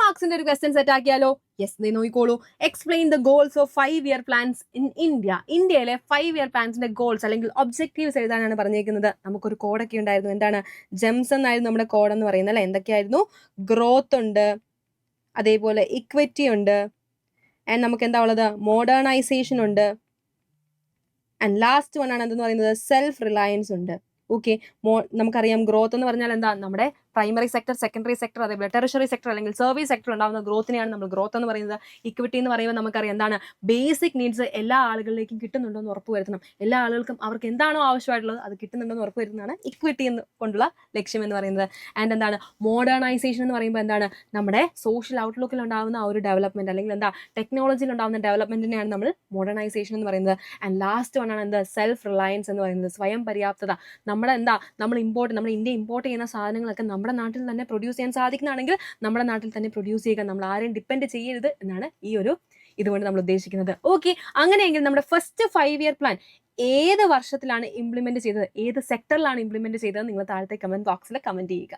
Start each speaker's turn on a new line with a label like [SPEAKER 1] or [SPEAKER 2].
[SPEAKER 1] മാർക്സിന്റെ ഒരു question set ആക്കിയാലോ? Yes, നോക്കിക്കോളൂ. Explain the goals of 5-year plans in India. ഇന്ത്യയിലെ 5-year പ്ലാൻസിന്റെ ഗോൾസ് അല്ലെങ്കിൽ ഒബ്ജക്റ്റീവ്സ് എഴുതാനാണ് പറഞ്ഞേക്കുന്നത്. നമുക്കൊരു കോഡൊക്കെ ഉണ്ടായിരുന്നു. എന്താണ്? ജെംസ് എന്നായിരുന്നു നമ്മുടെ കോഡ് എന്ന് പറയുന്നത് അല്ലെ? എന്തൊക്കെയായിരുന്നു? ഗ്രോത്ത് ഉണ്ട്, അതേപോലെ ഇക്വിറ്റി ഉണ്ട്, ആൻഡ് നമുക്ക് എന്താ ഉള്ളത്? മോഡേണൈസേഷൻ ഉണ്ട്, ആൻഡ് ലാസ്റ്റ് വൺ ആണ് എന്തെന്ന് പറയുന്നത്? സെൽഫ് റിലയൻസ് ഉണ്ട്. ഓക്കെ, നമുക്കറിയാം ഗ്രോത്ത് എന്ന് പറഞ്ഞാൽ എന്താ? നമ്മുടെ പ്രൈമറി സെക്ടർ, സെക്കൻഡറി സെക്ടർ, അതേപോലെ ടെറിഷറി സെക്ടർ അല്ലെങ്കിൽ സർവീസ് സെക്ടർ ഉണ്ടാകുന്ന ഗ്രോത്തിനെയാണ് നമ്മൾ ഗ്രോത്ത് എന്ന് പറയുന്നത്. ഇക്വിറ്റി എന്ന് പറയുമ്പോൾ നമുക്കറിയാം എന്താണ്? ബേസിക് നീഡ്സ് എല്ലാ ആളുകളിലേക്കും കിട്ടുന്നുണ്ടോ എന്ന് ഉറപ്പുവരുത്തണം. എല്ലാ ആളുകൾക്കും അവർക്ക് എന്താണോ ആവശ്യമായിട്ടുള്ളത് അത് കിട്ടുന്നുണ്ടോ എന്ന് ഉറപ്പുവരുത്തുന്നതാണ് ഇക്വിറ്റി കൊണ്ടുള്ള ലക്ഷ്യം എന്ന് പറയുന്നത്. ആൻഡ് എന്താണ്? മോഡേണൈസേഷൻ എന്ന് പറയുമ്പോൾ എന്താണ്? നമ്മുടെ സോഷ്യൽ ഔട്ട്ലുക്കിൽ ഉണ്ടാകുന്ന ആ ഒരു ഡെവലപ്മെന്റ് അല്ലെങ്കിൽ എന്താ ടെക്നോളജിയിൽ ഉണ്ടാകുന്ന ഡെവലപ്മെന്റിനെയാണ് നമ്മൾ മോഡേണൈസേഷൻ എന്ന് പറയുന്നത്. ആൻഡ് ലാസ്റ്റ് വൺ ആണ് എന്താ? സെൽഫ് റിലയൻസ് എന്ന് പറയുന്നത്. സ്വയം പര്യാപ്തത. നമ്മൾ ഇന്ത്യ ഇമ്പോർട്ട് ചെയ്യുന്ന സാധനങ്ങളൊക്കെ നമ്മുടെ നാട്ടിൽ തന്നെ പ്രൊഡ്യൂസ് ചെയ്യാൻ സാധിക്കുന്നതാണെങ്കിൽ നമ്മുടെ നാട്ടിൽ തന്നെ പ്രൊഡ്യൂസ് ചെയ്യുക, നമ്മൾ ആരെയും ഡിപ്പെൻഡ് ചെയ്യരുത് എന്നാണ് ഈ ഒരു ഇതുകൊണ്ട് നമ്മൾ ഉദ്ദേശിക്കുന്നത്. ഓക്കെ, അങ്ങനെയെങ്കിൽ നമ്മുടെ ഫസ്റ്റ് 5-year പ്ലാൻ ഏത് വർഷത്തിലാണ് ഇംപ്ലിമെന്റ് ചെയ്തത്, ഏത് സെക്ടറിലാണ് ഇംപ്ലിമെന്റ് ചെയ്തത്, നിങ്ങൾ താഴത്തെ കമന്റ് ബോക്സിൽ കമന്റ് ചെയ്യുക.